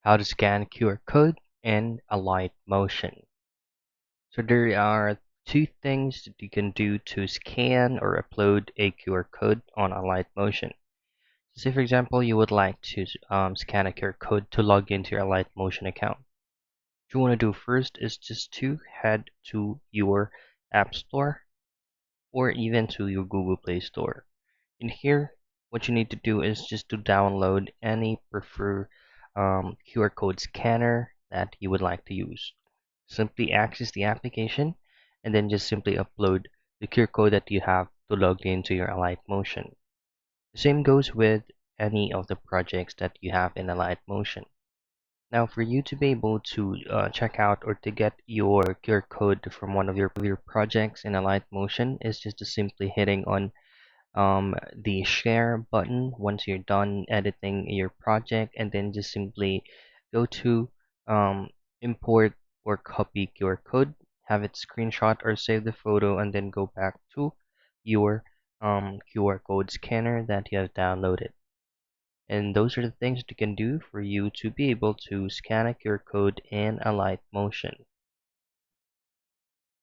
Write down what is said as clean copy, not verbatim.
How to scan QR code in Alight Motion. So there are two things that you can do to scan or upload a QR code on Alight Motion. So say for example you would like to scan a QR code to log into your Alight Motion account. What you want to do first is just to head to your App Store or even to your Google Play Store. In here, what you need to do is just to download any preferred QR code scanner that you would like to use. Simply access the application and then just simply upload the QR code that you have to log into your Alight Motion. The same goes with any of the projects that you have in Alight Motion. Now, for you to be able to check out or to get your QR code from one of your projects in Alight Motion is just to simply hitting on the share button once you're done editing your project, and then just simply go to import or copy QR code, have it screenshot or save the photo, and then go back to your QR code scanner that you have downloaded. And those are the things that you can do for you to be able to scan a QR code in Alight Motion.